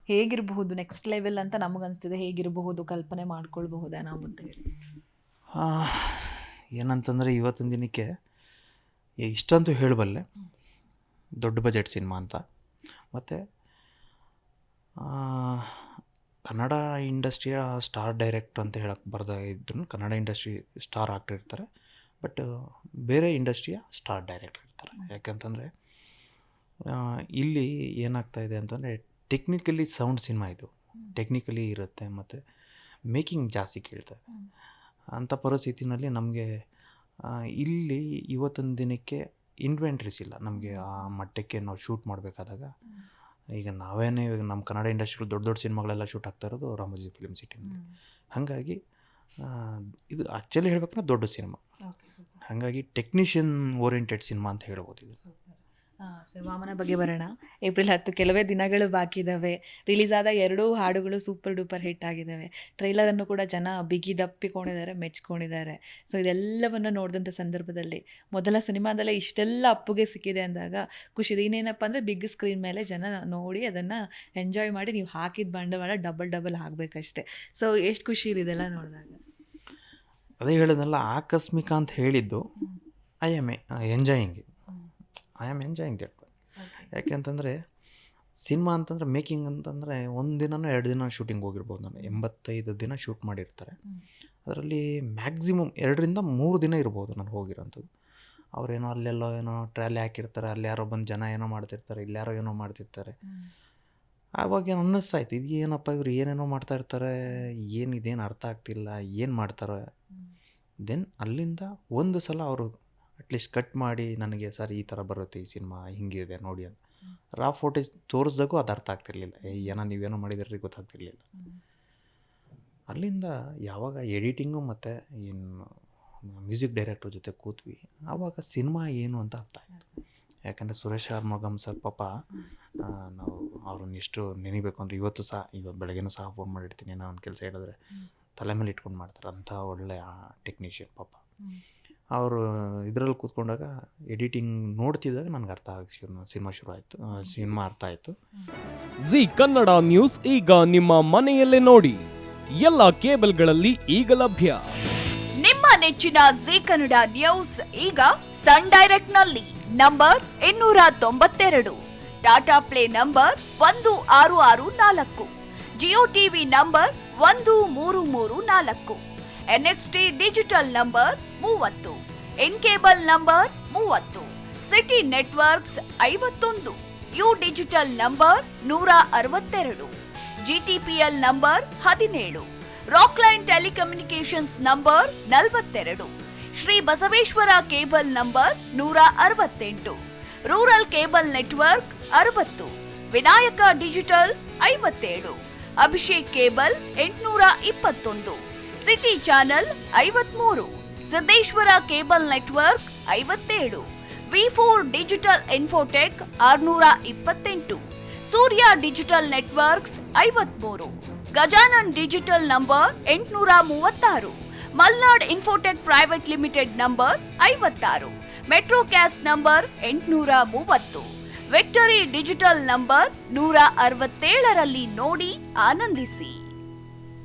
ಹೇಗಿರಬಹುದು next level ಅಂತ ನಮಗನ್ಸ್ತಿದೆ, ಹೇಗಿರಬಹುದು ಕಲ್ಪನೆ ಮಾಡ್ಕೊಳ್ಬಹುದಾ ನಾವು ಅಂತ ಹೇಳಿ? ಏನಂತಂದರೆ ಇವತ್ತಿನ ದಿನಕ್ಕೆ ಇಷ್ಟಂತೂ ಹೇಳಬಲ್ಲೆ, ದೊಡ್ಡ ಬಜೆಟ್ ಸಿನಿಮಾ ಅಂತ. ಮತ್ತು ಕನ್ನಡ ಇಂಡಸ್ಟ್ರಿಯ ಸ್ಟಾರ್ ಡೈರೆಕ್ಟ್ರ್ ಅಂತ ಹೇಳಕ್ಕೆ ಬರ್ದ ಇದ್ರೂ ಕನ್ನಡ ಇಂಡಸ್ಟ್ರಿ ಸ್ಟಾರ್ ಆಕ್ಟರ್ ಇರ್ತಾರೆ, ಬಟ್ ಬೇರೆ ಇಂಡಸ್ಟ್ರಿಯ ಸ್ಟಾರ್ ಡೈರೆಕ್ಟ್ರ್ ಇರ್ತಾರೆ. ಯಾಕಂತಂದರೆ ಇಲ್ಲಿ ಏನಾಗ್ತಾಯಿದೆ ಅಂತಂದರೆ ಟೆಕ್ನಿಕಲಿ ಸೌಂಡ್ ಸಿನಿಮಾ ಇದು ಟೆಕ್ನಿಕಲಿ ಇರುತ್ತೆ, ಮತ್ತು ಮೇಕಿಂಗ್ ಜಾಸ್ತಿ ಕೇಳ್ತಾರೆ. ಅಂಥ ಪರಿಸ್ಥಿತಿನಲ್ಲಿ ನಮಗೆ ಇಲ್ಲಿ ಇವತ್ತೊಂದು ದಿನಕ್ಕೆ ಇನ್ವೆಂಟ್ರೀಸ್ ಇಲ್ಲ ನಮಗೆ ಆ ಮಟ್ಟಕ್ಕೆ ನಾವು ಶೂಟ್ ಮಾಡಬೇಕಾದಾಗ. ಈಗ ನಾವೇನೇ ಇವಾಗ ನಮ್ಮ ಕನ್ನಡ ಇಂಡಸ್ಟ್ರಿಗಳು ದೊಡ್ಡ ದೊಡ್ಡ ಸಿನಿಮಾಗಳೆಲ್ಲ ಶೂಟ್ ಆಗ್ತಾ ಇರೋದು ರಾಮೋಜಿ ಫಿಲ್ಮ್ ಸಿಟಿನಲ್ಲಿ. ಹಾಗಾಗಿ ಇದು ಆ್ಯಕ್ಚುಲಿ ಹೇಳ್ಬೇಕಂದ್ರೆ ದೊಡ್ಡ ಸಿನಿಮಾ, ಹಾಗಾಗಿ ಟೆಕ್ನಿಷಿಯನ್ ಓರಿಯೆಂಟೆಡ್ ಸಿನಿಮಾ ಅಂತ ಹೇಳ್ಬೋದು ಇದು. ಸರ್, ವಾಮನ ಬಗ್ಗೆ ಬರೋಣ. ಏಪ್ರಿಲ್ 10 ಕೆಲವೇ ದಿನಗಳು ಬಾಕಿ ಇದ್ದಾವೆ. ರಿಲೀಸ್ ಆದ 2 ಹಾಡುಗಳು ಸೂಪರ್ ಡೂಪರ್ ಹಿಟ್ ಆಗಿದ್ದಾವೆ. ಟ್ರೈಲರನ್ನು ಕೂಡ ಜನ ಬಿಗಿದಪ್ಪಿಕೊಂಡಿದ್ದಾರೆ, ಮೆಚ್ಕೊಂಡಿದ್ದಾರೆ. ಸೊ ಇದೆಲ್ಲವನ್ನು ನೋಡಿದಂಥ ಸಂದರ್ಭದಲ್ಲಿ ಮೊದಲ ಸಿನಿಮಾದಲ್ಲೇ ಇಷ್ಟೆಲ್ಲ ಅಪ್ಪುಗೆ ಸಿಕ್ಕಿದೆ ಅಂದಾಗ ಖುಷಿ ಇದೆ. ಇನ್ನೇನಪ್ಪ ಅಂದರೆ ಬಿಗ್ ಸ್ಕ್ರೀನ್ ಮೇಲೆ ಜನ ನೋಡಿ ಅದನ್ನು ಎಂಜಾಯ್ ಮಾಡಿ ನೀವು ಹಾಕಿದ ಬಂಡವಾಳ ಡಬಲ್ ಆಗಬೇಕಷ್ಟೆ. ಸೊ ಎಷ್ಟು ಖುಷಿ ಇದೆ ಇದೆಲ್ಲ ನೋಡಿದಾಗ? ಅದೇ ಹೇಳೋದಲ್ಲ, ಆಕಸ್ಮಿಕ ಅಂತ ಹೇಳಿದ್ದು ಐ ಆಮ್ ಎಂಜಾಯಿಂಗ್ ದಟ್. ಯಾಕೆಂತಂದರೆ ಸಿನಿಮಾ ಅಂತಂದರೆ ಮೇಕಿಂಗ್ ಅಂತಂದರೆ 1 ದಿನನೋ 2 ದಿನ ಶೂಟಿಂಗ್ ಹೋಗಿರ್ಬೋದು. ನಾನು 85 ದಿನ ಶೂಟ್ ಮಾಡಿರ್ತಾರೆ. ಅದರಲ್ಲಿ ಮ್ಯಾಕ್ಸಿಮಮ್ 2 ರಿಂದ 3 ದಿನ ಇರ್ಬೋದು ನಾನು ಹೋಗಿರೋಂಥದ್ದು. ಅವರೇನೋ ಅಲ್ಲೆಲ್ಲೋ ಏನೋ ಟ್ರಾಲಿ ಹಾಕಿರ್ತಾರೆ, ಅಲ್ಲಿ ಯಾರೋ ಬಂದು ಜನ ಏನೋ ಮಾಡ್ತಿರ್ತಾರೆ, ಇಲ್ಲಿ ಯಾರೋ ಏನೋ ಮಾಡ್ತಿರ್ತಾರೆ. ಆವಾಗ ಅನ್ನಿಸ್ತಾಯಿತ್ತು, ಇದು ಏನಪ್ಪ ಇವ್ರು ಏನೇನೋ ಮಾಡ್ತಾಯಿರ್ತಾರೆ, ಇದೇನು ಅರ್ಥ ಆಗ್ತಿಲ್ಲ, ಏನು ಮಾಡ್ತಾರೆ. ದೆನ್ ಅಲ್ಲಿಂದ ಒಂದು ಸಲ ಅವರು ಅಟ್ಲೀಸ್ಟ್ ಕಟ್ ಮಾಡಿ ನನಗೆ ಸರ್ ಈ ಥರ ಬರುತ್ತೆ ಈ ಸಿನಿಮಾ, ಹಿಂಗಿದೆ ನೋಡಿ ಅಂತ ರಾ ಫೋಟೇಜ್ ತೋರಿಸ್ದಾಗೂ ಅದು ಅರ್ಥ ಆಗ್ತಿರ್ಲಿಲ್ಲ. ನೀವೇನೋ ಮಾಡಿದ್ರಿ ಗೊತ್ತಾಗ್ತಿರ್ಲಿಲ್ಲ. ಅಲ್ಲಿಂದ ಯಾವಾಗ ಎಡಿಟಿಂಗು ಮತ್ತು ಏನು ಮ್ಯೂಸಿಕ್ ಡೈರೆಕ್ಟ್ರ್ ಜೊತೆ ಕೂತ್ವಿ, ಆವಾಗ ಸಿನಿಮಾ ಏನು ಅಂತ ಅರ್ಥ ಆಯಿತು. ಯಾಕಂದರೆ ಸುರೇಶ್ ಆರ್ಮಗಮ್ ಸರ್ ಪಾಪ, ನಾವು ಅವ್ರನ್ನ ಎಷ್ಟು ನೆನಿಬೇಕು ಅಂದರೆ ಇವತ್ತು ಬೆಳಗ್ಗೆನೂ ಸಹ ಫೋನ್ ಮಾಡಿರ್ತೀನಿ. ನಾನು ಒಂದು ಕೆಲಸ ಹೇಳಿದ್ರೆ ತಲೆ ಮೇಲೆ ಇಟ್ಕೊಂಡು ಮಾಡ್ತಾರೆ, ಅಂಥ ಒಳ್ಳೆಯ ಟೆಕ್ನಿಷಿಯನ್ ಪಾಪ. ಅವರು ಇದರಲ್ಲಿ ಕೂತ್ಕೊಂಡಾಗ ಎಡಿಟಿಂಗ್ ನೋಡ್ತಿದ್ದಾಗ ನನಗೆ ಸಿನಿಮಾ ಅರ್ಥ ಆಯಿತು. ಜಿ ಕನ್ನಡ ನ್ಯೂಸ್ ಈಗ ನಿಮ್ಮ ಮನೆಯಲ್ಲೇ ನೋಡಿ, ಎಲ್ಲ ಕೇಬಲ್ಗಳಲ್ಲಿ ಈಗ ಲಭ್ಯ. ನಿಮ್ಮ ನೆಚ್ಚಿನ ಜಿ ಕನ್ನಡ ನ್ಯೂಸ್ ಈಗ ಸನ್ ಡೈರೆಕ್ಟ್ ನಲ್ಲಿ number 292, Tata play number 1664, Jio TV number 1334, NXT digital number 30, N cable number 30, city networks 51, U digital number 162, GTPL number 17, Rockline telecommunications number 42, Shri Basaveshwara cable number 168, rural cable network 60, Vinayaka digital 57, Abhishek cable 821, city channel 53, Siddeshwara cable network 57, V4 digital Infotech 628, ಸೂರ್ಯ digital networks 53, Gajanan digital number 836, Malnad Infotech Private Limited number 56, Metrocast number 830, Victory Digital number 167ರಲ್ಲಿ ನೋಡಿ ಆನಂದಿಸಿ.